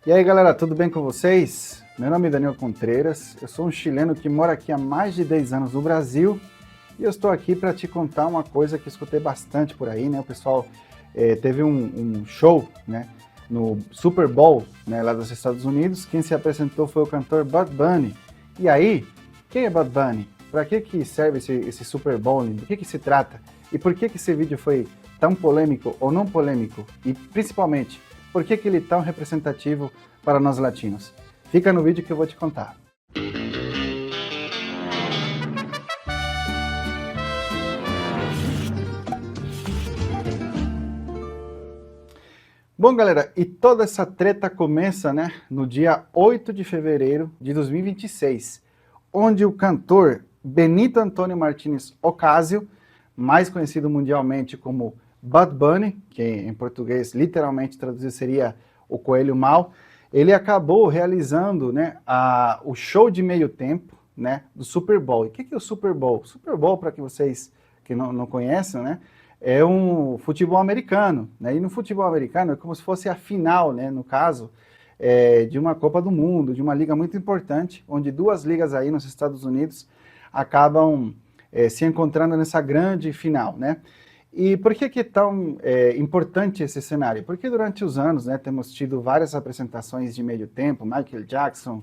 E aí galera, tudo bem com vocês? Meu nome é Daniel Contreras, eu sou um chileno que mora aqui há mais de 10 anos no Brasil e eu estou aqui para te contar uma coisa que eu escutei bastante por aí, né? O pessoal teve um show, né, no Super Bowl, né, lá dos Estados Unidos. Quem se apresentou foi o cantor Bad Bunny. E aí, quem é Bad Bunny? Para que serve esse Super Bowl? Do que se trata? E por que esse vídeo foi tão polêmico ou não polêmico? E principalmente, por que ele é tão representativo para nós latinos? Fica no vídeo que eu vou te contar. Bom, galera, e toda essa treta começa, né, no dia 8 de fevereiro de 2026, onde o cantor Benito Antônio Martínez Ocasio, mais conhecido mundialmente como Bad Bunny, que em português literalmente traduzido seria o Coelho Mau, ele acabou realizando, né, o show de meio tempo, né, do Super Bowl. E o que é o Super Bowl? Super Bowl, para que vocês que não conhecem, né, é um futebol americano, né? E no futebol americano é como se fosse a final, né, no caso, de uma Copa do Mundo, de uma liga muito importante, onde duas ligas aí nos Estados Unidos acabam se encontrando nessa grande final, né? E por que é tão importante esse cenário? Porque durante os anos, né, temos tido várias apresentações de meio tempo, Michael Jackson,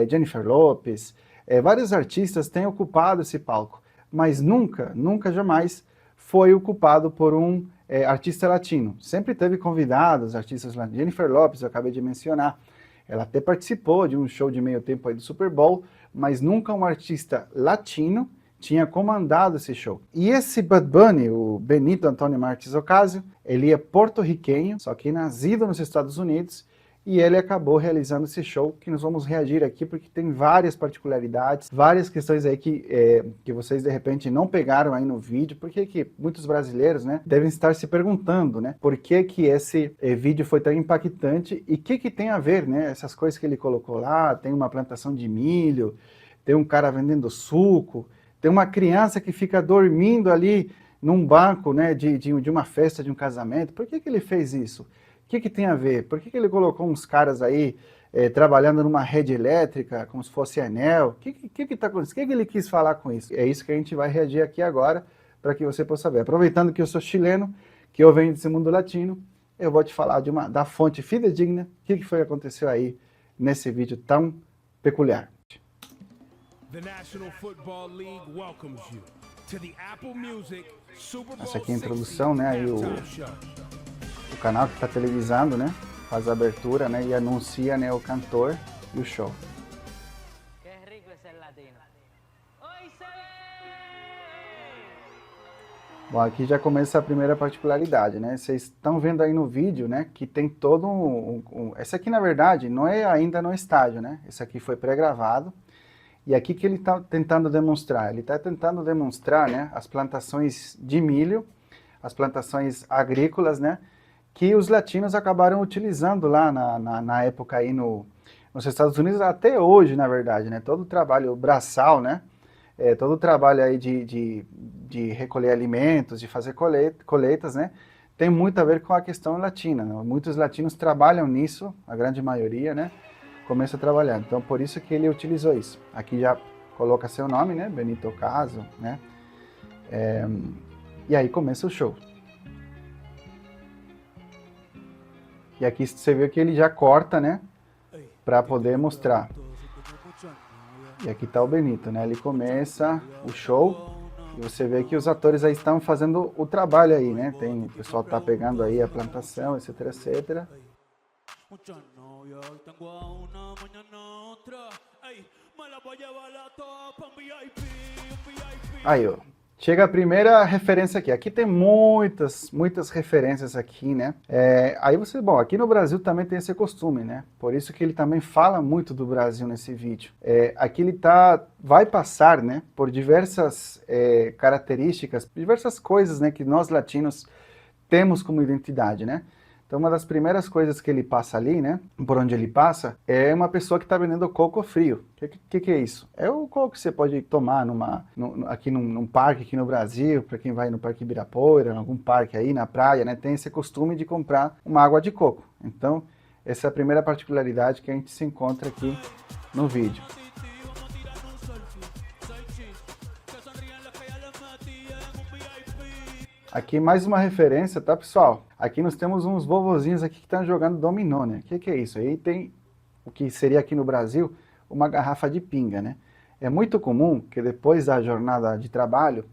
Jennifer Lopez, vários artistas têm ocupado esse palco, mas nunca jamais foi ocupado por um artista latino. Sempre teve convidados, artistas latinos. Jennifer Lopez, eu acabei de mencionar, ela até participou de um show de meio tempo aí do Super Bowl, mas nunca um artista latino tinha comandado esse show. E esse Bad Bunny, o Benito Antônio Martínez Ocasio, ele é porto-riquenho, só que nascido nos Estados Unidos, e ele acabou realizando esse show que nós vamos reagir aqui, porque tem várias particularidades, várias questões aí que vocês de repente não pegaram aí no vídeo, porque que muitos brasileiros, né, devem estar se perguntando, né, por que esse vídeo foi tão impactante e o que tem a ver, né, essas coisas que ele colocou lá, tem uma plantação de milho, tem um cara vendendo suco, tem uma criança que fica dormindo ali num banco, né, de uma festa, de um casamento. Por que ele fez isso? O que tem a ver? Por que ele colocou uns caras aí trabalhando numa rede elétrica, como se fosse Enel? O que está acontecendo? O que ele quis falar com isso? É isso que a gente vai reagir aqui agora, para que você possa ver. Aproveitando que eu sou chileno, que eu venho desse mundo latino, eu vou te falar da fonte fidedigna, o que foi que aconteceu aí nesse vídeo tão peculiar. Essa aqui é a introdução, né? Aí o canal que está televisando, né? Faz a abertura, né? E anuncia, né, o cantor e o show. Bom, aqui já começa a primeira particularidade, né? Vocês estão vendo aí no vídeo, né? Que tem todo esse aqui, na verdade, não é ainda no estádio, né? Esse aqui foi pré-gravado. E aqui que ele está tentando demonstrar? Ele está tentando demonstrar, né, as plantações de milho, as plantações agrícolas, né, que os latinos acabaram utilizando lá na época aí nos Estados Unidos, até hoje, na verdade, né, todo o trabalho braçal, né, todo o trabalho aí de recolher alimentos, de fazer colheitas, né, tem muito a ver com a questão latina, né? Muitos latinos trabalham nisso, a grande maioria, né, começa a trabalhar. Então, por isso que ele utilizou isso. Aqui já coloca seu nome, né? Benito Ocasio, né? E aí começa o show. E aqui você vê que ele já corta, né? Para poder mostrar. E aqui tá o Benito, né? Ele começa o show e você vê que os atores aí estão fazendo o trabalho aí, né? O pessoal tá pegando aí a plantação, etc, etc. Aí, ó. Chega a primeira referência aqui. Aqui tem muitas referências aqui, né? Aí você, bom, aqui no Brasil também tem esse costume, né? Por isso que ele também fala muito do Brasil nesse vídeo. Aqui ele vai passar, né, por diversas características, diversas coisas, né, que nós latinos temos como identidade, né? Então, uma das primeiras coisas que ele passa ali, né, por onde ele passa, é uma pessoa que está vendendo coco frio. O que é isso? É o coco que você pode tomar aqui num parque aqui no Brasil, para quem vai no Parque Ibirapuera, em algum parque aí na praia, né, tem esse costume de comprar uma água de coco. Então, Essa é a primeira particularidade que a gente se encontra aqui no vídeo. Aqui mais uma referência, tá, pessoal? Aqui nós temos uns vovozinhos aqui que estão jogando dominó, né? O que é isso? Aí tem o que seria aqui no Brasil uma garrafa de pinga, né? É muito comum que depois da jornada de trabalho,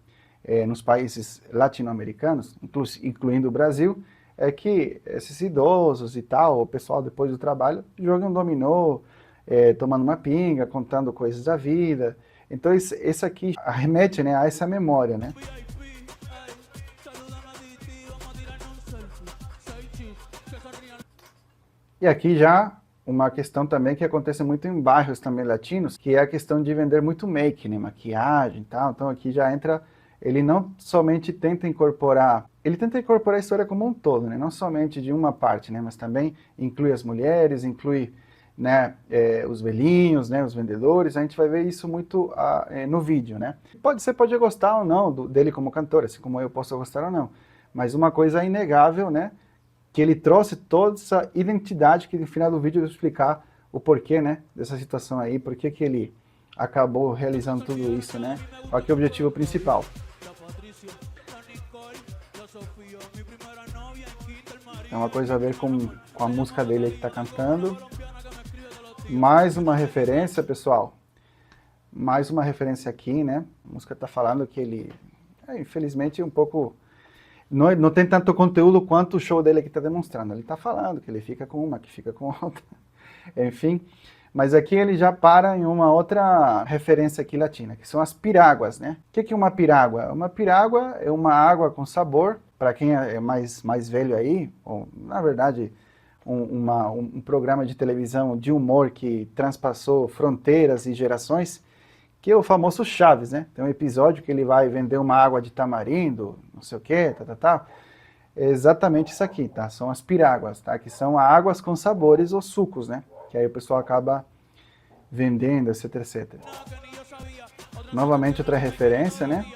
nos países latino-americanos, incluindo o Brasil, é que esses idosos e tal, o pessoal depois do trabalho, jogam dominó, tomando uma pinga, contando coisas da vida. Então isso aqui arremete, né, a essa memória, né? E aqui já uma questão também que acontece muito em bairros também latinos, que é a questão de vender muito make, né, maquiagem e tal. Então aqui já entra, ele não somente tenta incorporar, ele tenta incorporar a história como um todo, né, não somente de uma parte, né, mas também inclui as mulheres, inclui, né, os velhinhos, né, os vendedores. A gente vai ver isso muito no vídeo, né. Você pode gostar ou não dele como cantor, assim como eu posso gostar ou não, mas uma coisa é inegável, né, que ele trouxe toda essa identidade, que no final do vídeo eu vou explicar o porquê, né, dessa situação aí, por que ele acabou realizando tudo isso, né, qual que é o objetivo principal. É uma coisa a ver com a música dele aí que tá cantando. Mais uma referência, pessoal, mais uma referência aqui, né, a música tá falando que ele, infelizmente, um pouco... Não tem tanto conteúdo quanto o show dele aqui está demonstrando. Ele está falando que ele fica com uma, que fica com outra, enfim. Mas aqui ele já para em uma outra referência aqui latina, que são as piráguas, né? O que é uma pirágua? Uma pirágua é uma água com sabor, para quem é mais velho aí, ou na verdade um programa de televisão de humor que transpassou fronteiras e gerações, que é o famoso Chaves, né? Tem um episódio que ele vai vender uma água de tamarindo, não sei o que, É exatamente isso aqui, tá? São as piráguas, tá? Que são águas com sabores ou sucos, né? Que aí o pessoal acaba vendendo, etc, etc. Novamente outra referência, né?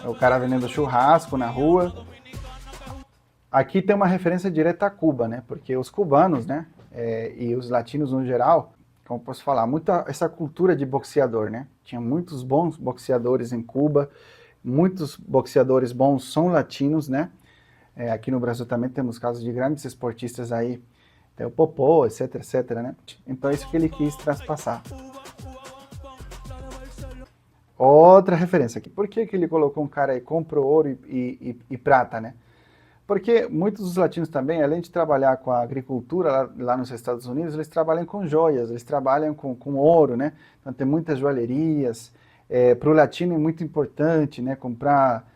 É o cara vendendo churrasco na rua. Aqui tem uma referência direta a Cuba, né? Porque os cubanos, né? E os latinos no geral, como posso falar, muita essa cultura de boxeador, né? Tinha muitos bons boxeadores em Cuba, muitos boxeadores bons são latinos, né? Aqui no Brasil também temos casos de grandes esportistas aí, tem o Popó, etc, etc, né? Então é isso que ele quis transpassar. Outra referência aqui. Por que ele colocou um cara aí, comprou ouro e prata, né? Porque muitos dos latinos também, além de trabalhar com a agricultura lá nos Estados Unidos, eles trabalham com joias, eles trabalham com ouro, né? Então tem muitas joalherias. Para o latino é muito importante, né? Comprar,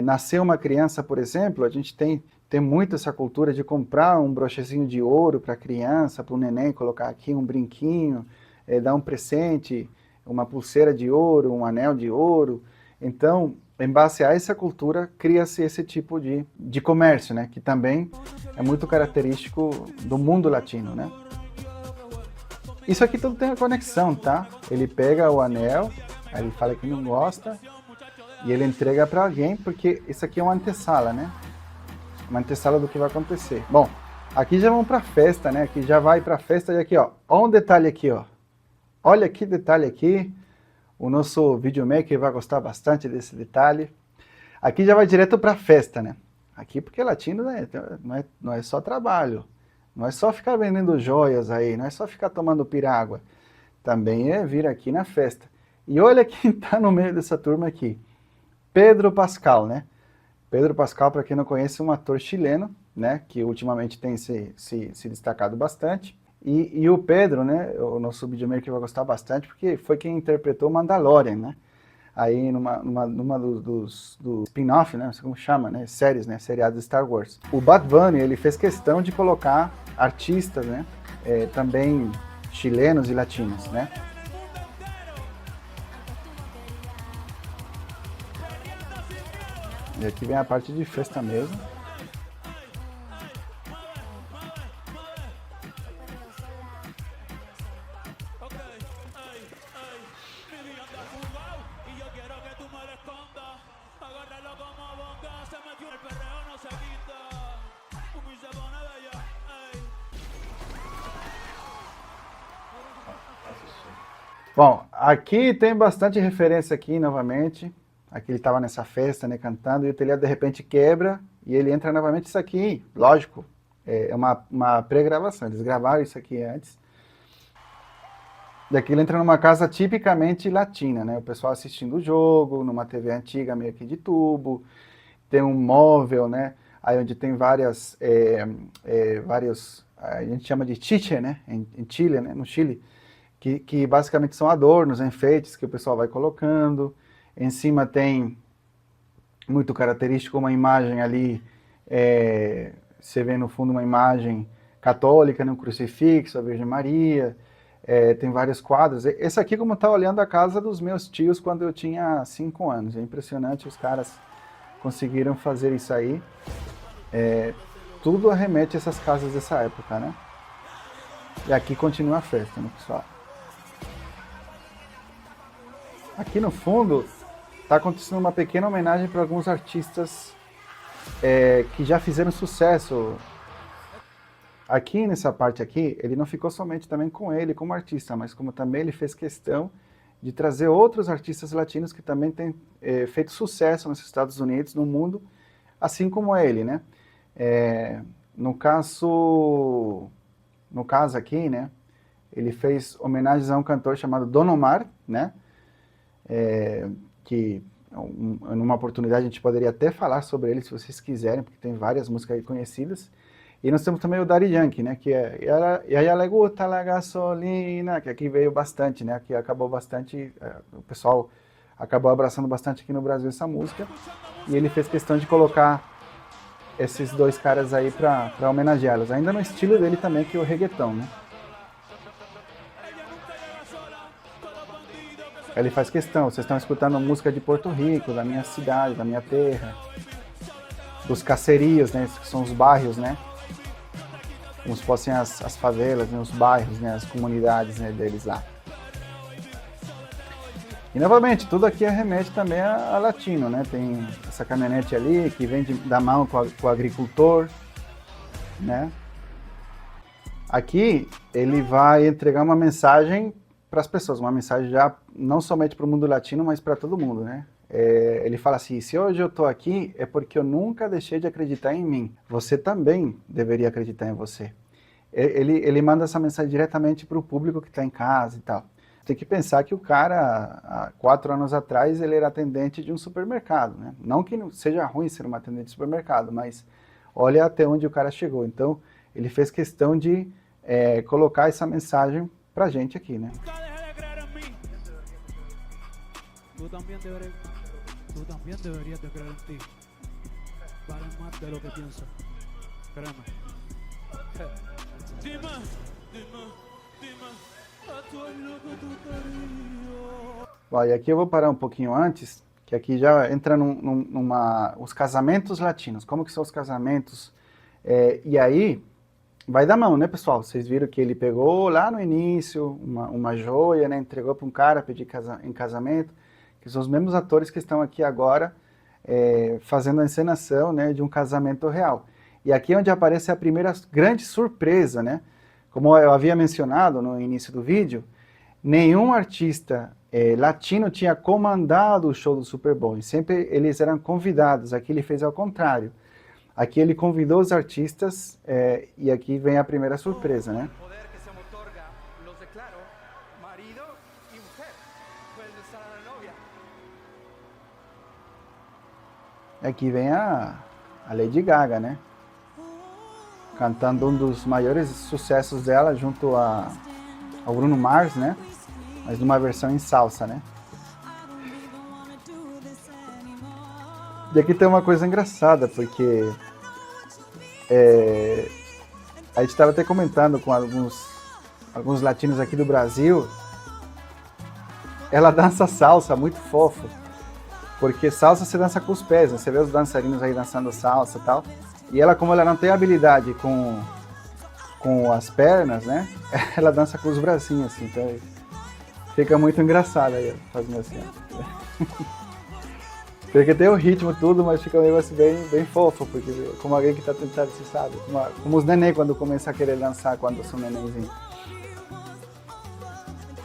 nascer uma criança, por exemplo, a gente tem muito essa cultura de comprar um brochezinho de ouro para a criança, para o neném, colocar aqui um brinquinho, dar um presente, uma pulseira de ouro, um anel de ouro. Então, em base a essa cultura, cria-se esse tipo de comércio, né? Que também é muito característico do mundo latino, né? Isso aqui tudo tem uma conexão, tá? Ele pega o anel, aí ele fala que não gosta, e ele entrega para alguém, porque isso aqui é uma antessala, né? Uma antessala do que vai acontecer. Bom, aqui já vamos para a festa, né? Aqui já vai para a festa, e aqui, ó. Olha um detalhe aqui, ó. Olha que detalhe aqui. O nosso videomaker vai gostar bastante desse detalhe. Aqui já vai direto para a festa, né? Aqui porque latino, né, não é só trabalho. Não é só ficar vendendo joias aí, não é só ficar tomando pirágua. Também é vir aqui na festa. E olha quem está no meio dessa turma aqui. Pedro Pascal, né? Pedro Pascal, para quem não conhece, é um ator chileno, né? Que ultimamente tem se destacado bastante. E o Pedro, né, o nosso videomaker vai gostar bastante, porque foi quem interpretou Mandalorian, né? Aí numa dos spin-off, né, não sei como chama, né, séries, né, seriados de Star Wars. O Bad Bunny, ele fez questão de colocar artistas, né, também chilenos e latinos, né? E aqui vem a parte de festa mesmo. Bom, aqui tem bastante referência aqui, novamente. Aqui ele estava nessa festa, né, cantando, e o telhado de repente quebra, e ele entra novamente. Isso aqui, lógico, é uma pré-gravação, eles gravaram isso aqui antes. Daqui ele entra numa casa tipicamente latina, né, o pessoal assistindo o jogo, numa TV antiga meio que de tubo, tem um móvel, né, aí onde tem vários, a gente chama de chiche, né, em Chile, né, no Chile, que basicamente são adornos, enfeites que o pessoal vai colocando. Em cima tem muito característico uma imagem ali, você vê no fundo uma imagem católica, né, um crucifixo, a Virgem Maria, tem vários quadros. Esse aqui como está olhando a casa dos meus tios quando eu tinha 5 anos, é impressionante, os caras conseguiram fazer isso aí. Tudo arremete a essas casas dessa época, né? E aqui continua a festa, né, pessoal? Aqui no fundo está acontecendo uma pequena homenagem para alguns artistas que já fizeram sucesso. Aqui nessa parte aqui, ele não ficou somente também com ele como artista, mas como também ele fez questão de trazer outros artistas latinos que também têm feito sucesso nos Estados Unidos, no mundo, assim como ele, né? No caso aqui, né? Ele fez homenagens a um cantor chamado Don Omar, né? Que numa oportunidade a gente poderia até falar sobre ele, se vocês quiserem, porque tem várias músicas aí conhecidas. E nós temos também o Daddy Yankee, né, que é E a ella le gusta la gasolina, que aqui veio bastante, né, que acabou bastante, o pessoal acabou abraçando bastante aqui no Brasil essa música, e ele fez questão de colocar esses dois caras aí para homenageá-los, ainda no estilo dele também, que é o reggaeton, né. Ele faz questão, vocês estão escutando música de Porto Rico, da minha cidade, da minha terra, dos casserios, né, que são os bairros, né, como se fossem as favelas, né, os bairros, né, as comunidades, né, deles lá. E novamente, tudo aqui remete também a latino, né, tem essa caminhonete ali que vem da mão com o agricultor, né. Aqui ele vai entregar uma mensagem para as pessoas, uma mensagem já não somente para o mundo latino, mas para todo mundo, né? Ele fala assim, se hoje eu estou aqui é porque eu nunca deixei de acreditar em mim. Você também deveria acreditar em você. Ele manda essa mensagem diretamente para o público que está em casa e tal. Tem que pensar que o cara, há 4 anos atrás, ele era atendente de um supermercado, né? Não que seja ruim ser um atendente de supermercado, mas olha até onde o cara chegou. Então, ele fez questão de colocar essa mensagem pra gente aqui, né? Tú también deberías de creer en ti. Vale más de lo que piensas. Créeme. Bom, e aqui eu vou parar um pouquinho antes, que aqui já entra os casamentos latinos. Como que são os casamentos? E aí vai da mão, né, pessoal? Vocês viram que ele pegou lá no início uma joia, né, entregou para um cara pedir em casamento, que são os mesmos atores que estão aqui agora fazendo a encenação, né, de um casamento real. E aqui é onde aparece a primeira grande surpresa, né? Como eu havia mencionado no início do vídeo, nenhum artista latino tinha comandado o show do Super Bowl, sempre eles eram convidados, aqui ele fez ao contrário. Aqui ele convidou os artistas e aqui vem a primeira surpresa, né? Aqui vem a Lady Gaga, né? Cantando um dos maiores sucessos dela junto ao Bruno Mars, né? Mas numa versão em salsa, né? E aqui tem uma coisa engraçada, porque a gente estava até comentando com alguns latinos aqui do Brasil, ela dança salsa, muito fofo, porque salsa você dança com os pés, né? Você vê os dançarinos aí dançando salsa e tal, e ela, como ela não tem habilidade com as pernas, né, ela dança com os bracinhos assim, então fica muito engraçado aí, fazendo assim, ó. Porque tem o ritmo tudo, mas fica um negócio bem fofo, porque como alguém que está tentando, você sabe, como os neném quando começam a querer dançar quando são nenenzinhos.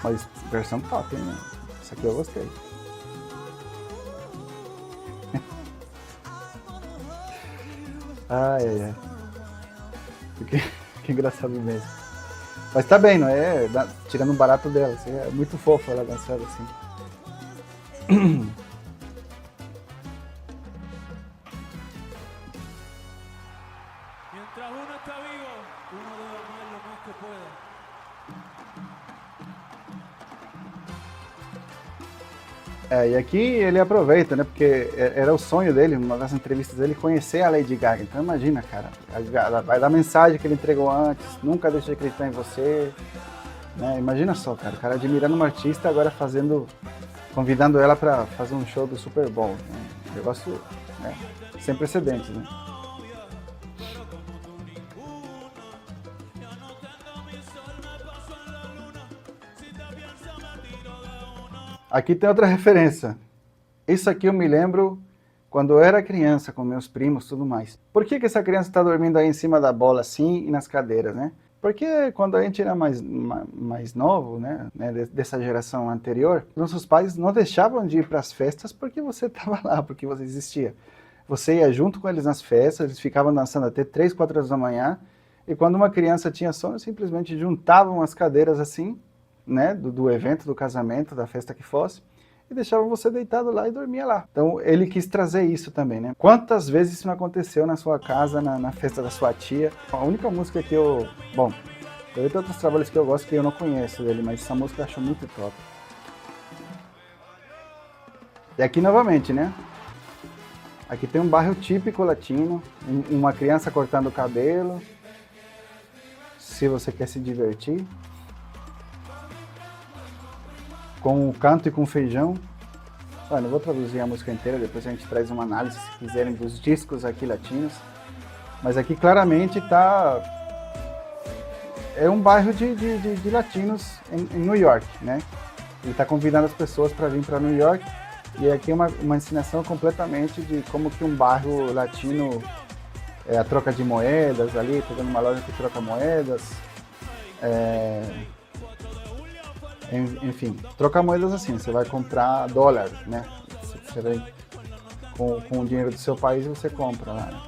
Mas versão top, hein? Essa aqui eu gostei. Ai, ai, ai. Que engraçado mesmo. Mas tá bem, não é? Tirando um barato dela. Assim, é muito fofo ela dançando assim. Mientras uno está vivo, uno debe amar lo más que pueda. E aqui ele aproveita, né? Porque era o sonho dele, uma das entrevistas dele, conhecer a Lady Gaga. Então imagina, cara, ela vai dar mensagem que ele entregou antes, nunca deixe de acreditar em você. Né? Imagina só, cara, o cara admirando uma artista, agora convidando ela para fazer um show do Super Bowl. Né? Um negócio, né, sem precedentes, né? Aqui tem outra referência. Isso aqui eu me lembro quando eu era criança, com meus primos e tudo mais. Por que essa criança está dormindo aí em cima da bola assim e nas cadeiras, né? Porque quando a gente era mais novo, né, dessa geração anterior, nossos pais não deixavam de ir para as festas porque você estava lá, porque você existia. Você ia junto com eles nas festas, eles ficavam dançando até 3, 4 horas da manhã, e quando uma criança tinha sono, simplesmente juntavam as cadeiras assim, né, do evento, do casamento, da festa que fosse, e deixavam você deitado lá e dormia lá. Então ele quis trazer isso também, né? Quantas vezes isso não aconteceu na sua casa, na festa da sua tia? A única música que bom, eu tenho outros trabalhos que eu gosto que eu não conheço dele, mas essa música eu acho muito top. E aqui novamente, né? Aqui tem um bairro típico latino, uma criança cortando o cabelo, se você quer se divertir. Com o canto e com feijão. Olha, eu vou traduzir a música inteira, depois a gente traz uma análise, se quiserem, dos discos aqui latinos. Mas aqui claramente tá... É um bairro de latinos em New York, né? Ele está convidando as pessoas para vir para New York. E aqui é uma ensinação completamente de como que um bairro latino... a troca de moedas ali, pegando uma loja que troca moedas. Enfim, trocar moedas assim, você vai comprar dólar, né? Você vai com o dinheiro do seu país você compra lá. Né?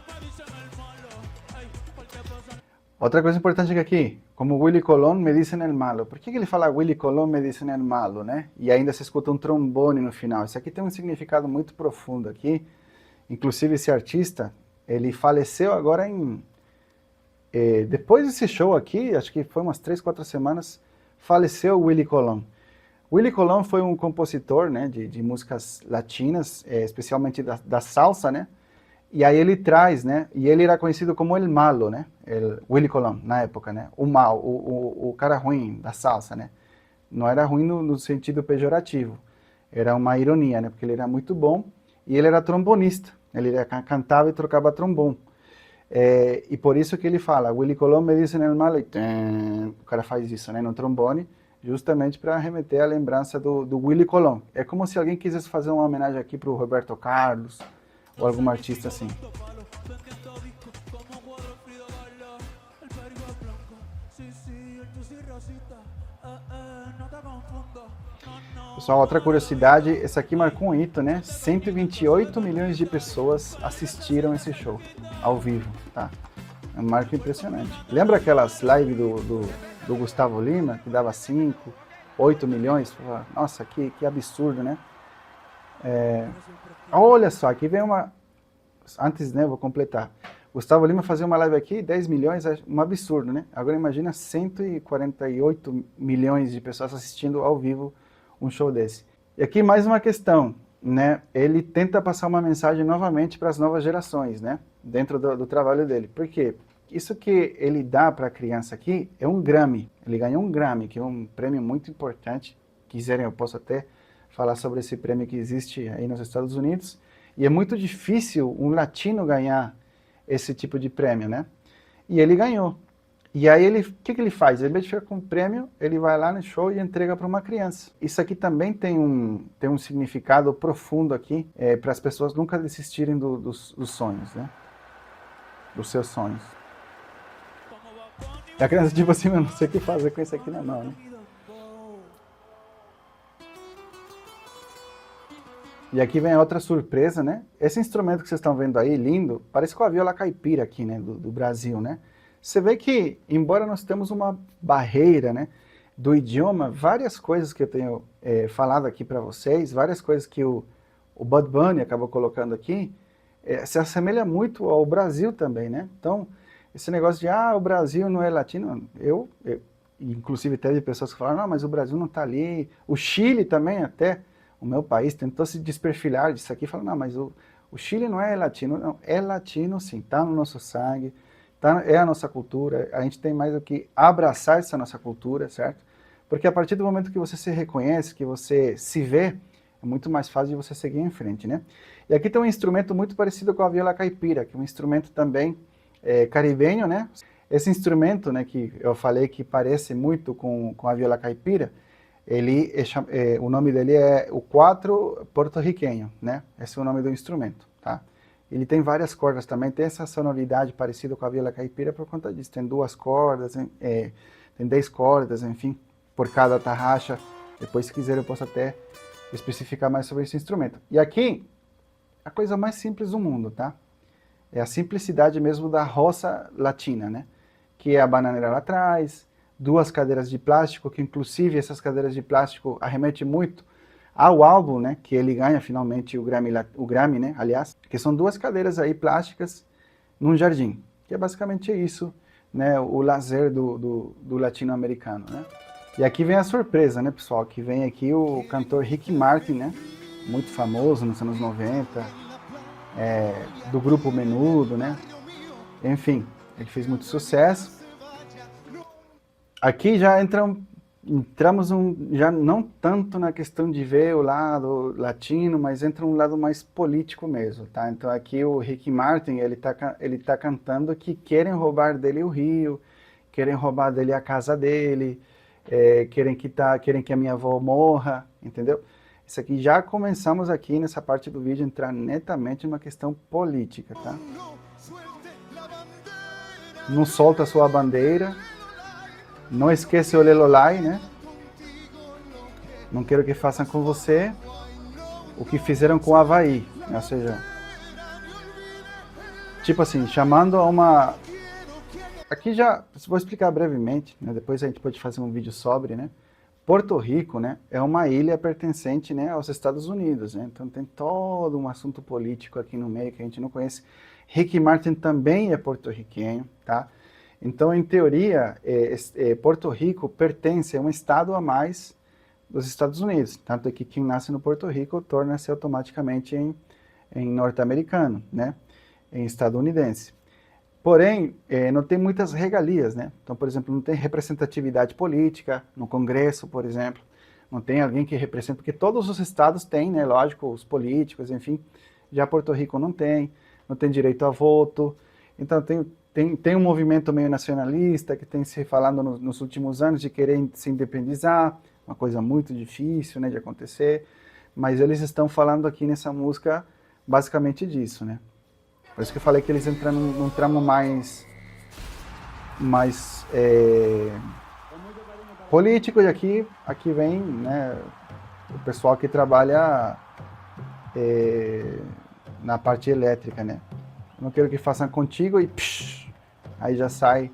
Outra coisa importante aqui, como Willy Colón me dicen el malo. Por que ele fala Willy Colón me dicen el malo, né? E ainda se escuta um trombone no final. Isso aqui tem um significado muito profundo aqui. Inclusive esse artista, ele faleceu agora depois desse show aqui, acho que foi umas 3, 4 semanas, faleceu o Willy Colón. Willy Colón foi um compositor, né, de músicas latinas, especialmente da salsa, né? E aí ele traz, né? E ele era conhecido como El Malo, né? Willy Colón, na época, né? O mal, o cara ruim da salsa, né? Não era ruim no sentido pejorativo. Era uma ironia, né? Porque ele era muito bom e ele era trombonista. Ele cantava e trocava trombone. E por isso que ele fala, Willy Colón me disse el malo, e o cara faz isso, né, no trombone, justamente para remeter à lembrança do Willy Colón. É como se alguém quisesse fazer uma homenagem aqui para o Roberto Carlos, ou algum artista assim. Pessoal, outra curiosidade, esse aqui marcou um hito, né? 128 milhões de pessoas assistiram esse show, ao vivo, tá? É um marco impressionante. Lembra aquelas lives do Gustavo Lima, que dava 5, 8 milhões? Nossa, que absurdo, né? Olha só, aqui vem uma... Antes, né, vou completar. Gustavo Lima fazia uma live aqui, 10 milhões, é um absurdo, né? Agora imagina 148 milhões de pessoas assistindo ao vivo um show desse. E aqui mais uma questão, né? Ele tenta passar uma mensagem novamente para as novas gerações, né? Dentro do trabalho dele. Por quê? Isso que ele dá para a criança aqui é um Grammy. Ele ganhou um Grammy, que é um prêmio muito importante. Quiserem, eu posso até falar sobre esse prêmio que existe aí nos Estados Unidos. E é muito difícil um latino ganhar esse tipo de prêmio, né? E ele ganhou. E aí o que ele faz? Em vez de ficar com o prêmio, ele vai lá no show e entrega para uma criança. Isso aqui também tem um significado profundo aqui, para as pessoas nunca desistirem dos sonhos, né? Dos seus sonhos. E a criança tipo assim, eu não sei o que fazer com isso aqui na mão, né? E aqui vem a outra surpresa, né? Esse instrumento que vocês estão vendo aí, lindo, parece com a viola caipira aqui, né, do Brasil, né? Você vê que, embora nós temos uma barreira, né, do idioma, várias coisas que eu tenho falado aqui para vocês, várias coisas que o Bud Bunny acabou colocando aqui, se assemelha muito ao Brasil também, né? Então, esse negócio de, o Brasil não é latino, inclusive teve pessoas que falaram, não, mas o Brasil não está ali, o Chile também até, o meu país tentou se desperfilar disso aqui, falando, não, mas o Chile não é latino, não, é latino sim, está no nosso sangue, é a nossa cultura, a gente tem mais do que abraçar essa nossa cultura, certo? Porque a partir do momento que você se reconhece, que você se vê, é muito mais fácil de você seguir em frente, né? E aqui tem um instrumento muito parecido com a viola caipira, que é um instrumento também caribenho, né? Esse instrumento, né, que eu falei que parece muito com a viola caipira, o nome dele é o quatro porto-riquenho, né? Esse é o nome do instrumento, tá? Ele tem várias cordas também, tem essa sonoridade parecida com a viola caipira por conta disso. Tem 2 cordas, tem 10 cordas, enfim, por cada tarraxa. Depois, se quiser, eu posso até especificar mais sobre esse instrumento. E aqui, a coisa mais simples do mundo, tá? É a simplicidade mesmo da roça latina, né? Que é a bananeira lá atrás, 2 cadeiras de plástico, que inclusive essas cadeiras de plástico arremetem muito ao álbum, né? Que ele ganha finalmente o Grammy, né? Aliás, que são 2 cadeiras aí plásticas num jardim. Que é basicamente isso, né? O lazer do latino-americano, né? E aqui vem a surpresa, né, pessoal? Que vem aqui o cantor Ricky Martin, né? Muito famoso nos anos 90, do grupo Menudo, né? Enfim, ele fez muito sucesso. Aqui já entramos já não tanto na questão de ver o lado latino, mas entra um lado mais político mesmo, tá? Então aqui o Ricky Martin, ele tá cantando que querem roubar dele o rio, querem roubar dele a casa dele, querem que a minha avó morra, entendeu? Isso aqui já começamos aqui nessa parte do vídeo entrar netamente numa questão política, tá? Não solta a sua bandeira, não esquece o Lelolai, né? Não quero que façam com você o que fizeram com o Havaí, ou seja, tipo assim, chamando a uma... Aqui já, vou explicar brevemente, né? Depois a gente pode fazer um vídeo sobre, né? Porto Rico, né, é uma ilha pertencente, né, aos Estados Unidos, né? Então tem todo um assunto político aqui no meio que a gente não conhece. Ricky Martin também é porto-riquenho, tá? Então, em teoria, Porto Rico pertence a um estado a mais dos Estados Unidos. Tanto é que quem nasce no Porto Rico torna-se automaticamente em norte-americano, né? Em estadunidense. Porém, não tem muitas regalias, né? Então, por exemplo, não tem representatividade política no Congresso, por exemplo. Não tem alguém que represente, porque todos os estados têm, né? Lógico, os políticos, enfim. Já Porto Rico não tem direito a voto. Então, tem um movimento meio nacionalista que tem se falando nos últimos anos de querer se independizar, uma coisa muito difícil, né, de acontecer. Mas eles estão falando aqui nessa música basicamente disso, né? Por isso que eu falei que eles entram num tramo mais político, e aqui vem, né, o pessoal que trabalha na parte elétrica, né? Eu não quero que façam contigo e aí já sai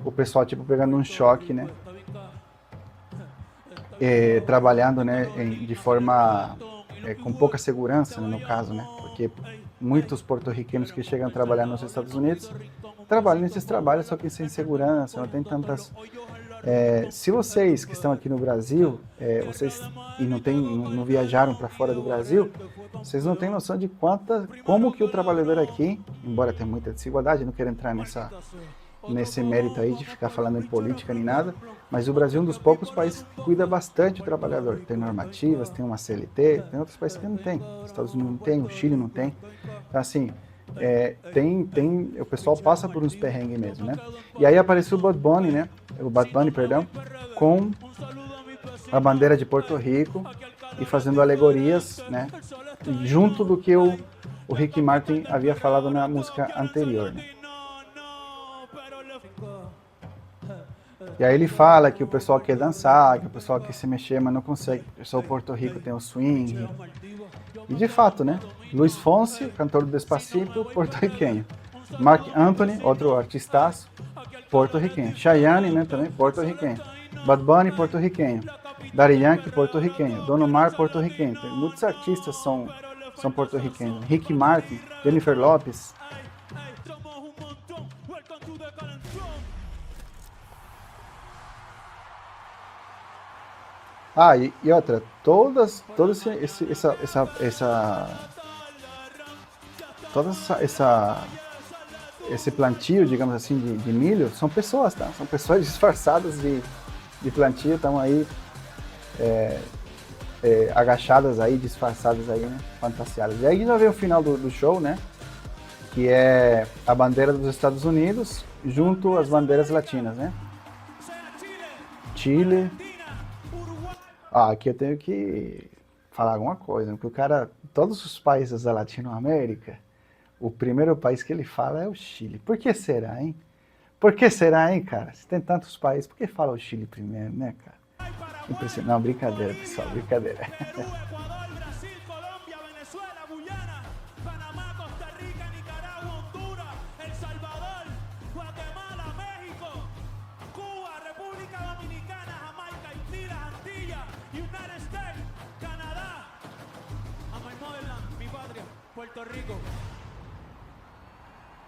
o pessoal tipo pegando um choque, né? Trabalhando, né, de forma com pouca segurança, né, no caso, né? Porque muitos porto-riquenos que chegam a trabalhar nos Estados Unidos trabalham nesses trabalhos, só que sem segurança, não tem tantas... se vocês que estão aqui no Brasil, e não viajaram para fora do Brasil, vocês não têm noção de como que o trabalhador aqui, embora tenha muita desigualdade, não quero entrar nesse mérito aí de ficar falando em política nem nada, mas o Brasil é um dos poucos países que cuida bastante do trabalhador. Tem normativas, tem uma CLT, tem outros países que não tem. Os Estados Unidos não tem, o Chile não tem. Então, assim, o pessoal passa por uns perrengues mesmo, né? E aí apareceu o Bud Bunny, né? Com a bandeira de Porto Rico e fazendo alegorias, né? Junto do que o Ricky Martin havia falado na música anterior, né? E aí ele fala que o pessoal quer dançar, que o pessoal quer se mexer, mas não consegue. Só o Porto Rico tem o swing. E de fato, né? Luiz Fonsi, cantor do Despacito, porto-riquenho. Marc Anthony, outro artistaço, porto-riquenho. Chayanne, né, também, porto-riquenho. Bad Bunny, porto-riquenho. Daddy Yankee, porto-riquenho. Don Omar, porto-riquenho. Tem muitos artistas são porto-riquenhos. Ricky Martin, Jennifer Lopez. Ah, e outra, todo esse plantio, digamos assim, de milho, são pessoas, tá? São pessoas disfarçadas de plantio, estão aí agachadas aí, disfarçadas aí, né? Fantasiadas. E aí já vem o final do show, né? Que é a bandeira dos Estados Unidos junto às bandeiras latinas, né? Chile. Ah, aqui eu tenho que falar alguma coisa, porque o cara, todos os países da Latinoamérica, o primeiro país que ele fala é o Chile. Por que será, hein? Por que será, hein, cara? Se tem tantos países, por que fala o Chile primeiro, né, cara? Impressionante. Não, brincadeira, pessoal, brincadeira. Puerto Rico.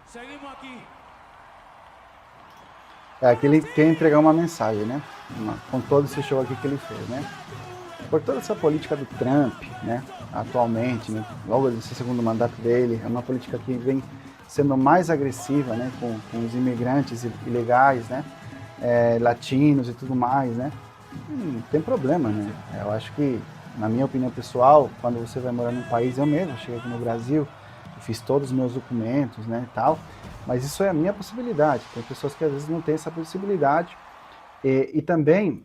Seguimos aqui. Aqui ele quer entregar uma mensagem, né? Com todo esse show aqui que ele fez, né? Por toda essa política do Trump, né? Atualmente, né? Logo desse segundo mandato dele, é uma política que vem sendo mais agressiva, né? Com os imigrantes ilegais, né? Latinos e tudo mais, né? Não tem problema, né? Eu acho que, na minha opinião pessoal, quando você vai morar num país, eu mesmo cheguei aqui no Brasil, fiz todos os meus documentos, né, e tal, mas isso é a minha possibilidade. Tem pessoas que às vezes não têm essa possibilidade. E também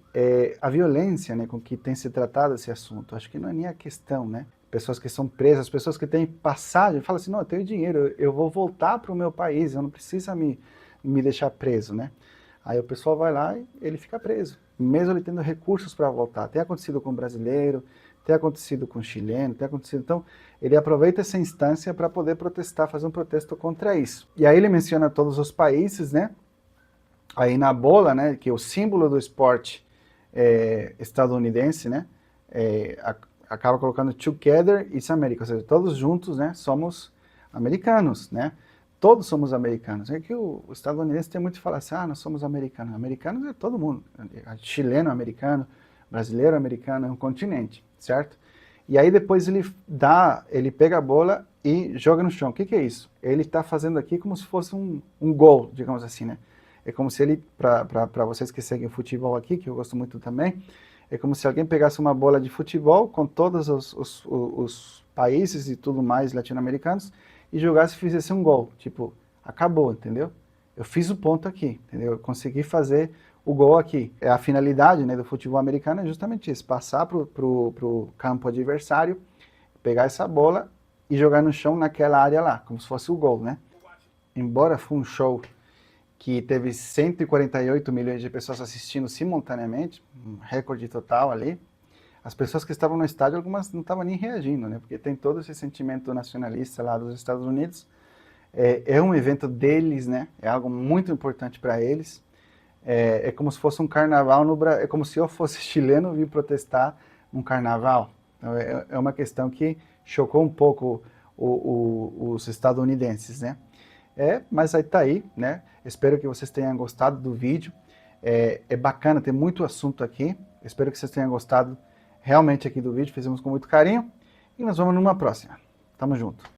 a violência, né, com que tem se tratado esse assunto. Acho que não é nem a questão, né? Pessoas que são presas, pessoas que têm passagem, falam assim, não, eu tenho dinheiro, eu vou voltar para o meu país, eu não preciso me deixar preso, né? Aí o pessoal vai lá e ele fica preso, mesmo ele tendo recursos para voltar. Tem acontecido com o brasileiro, tem acontecido com o chileno, tem acontecido... Então, ele aproveita essa instância para poder protestar, fazer um protesto contra isso. E aí ele menciona todos os países, né? Aí na bola, né, que é o símbolo do esporte estadunidense, né? Acaba colocando Together is America, ou seja, todos juntos, né, somos americanos, né? Todos somos americanos. É que o estadunidense tem muito que falar assim, ah, nós somos americanos. Americanos é todo mundo. Chileno americano, brasileiro americano, é um continente, certo? E aí depois ele pega a bola e joga no chão. O que é isso? Ele está fazendo aqui como se fosse um gol, digamos assim, né? É como se ele, para vocês que seguem futebol aqui, que eu gosto muito também, é como se alguém pegasse uma bola de futebol com todos os países e tudo mais latino-americanos e jogasse e fizesse um gol. Tipo, acabou, entendeu? Eu fiz o ponto aqui, entendeu? Eu consegui fazer o gol aqui. A finalidade, né, do futebol americano é justamente isso, passar pro campo adversário, pegar essa bola e jogar no chão naquela área lá, como se fosse o gol, né? Embora foi um show que teve 148 milhões de pessoas assistindo simultaneamente, um recorde total ali, as pessoas que estavam no estádio, algumas não estavam nem reagindo, né? Porque tem todo esse sentimento nacionalista lá dos Estados Unidos. É um evento deles, né? É algo muito importante para eles. É como se fosse um carnaval no Brasil. É como se eu fosse chileno vir protestar num carnaval. Então, é uma questão que chocou um pouco os estadunidenses, né? Mas aí tá aí, né? Espero que vocês tenham gostado do vídeo. É bacana, tem muito assunto aqui. Espero que vocês tenham gostado realmente aqui do vídeo. Fizemos com muito carinho. E nós vamos numa próxima. Tamo junto.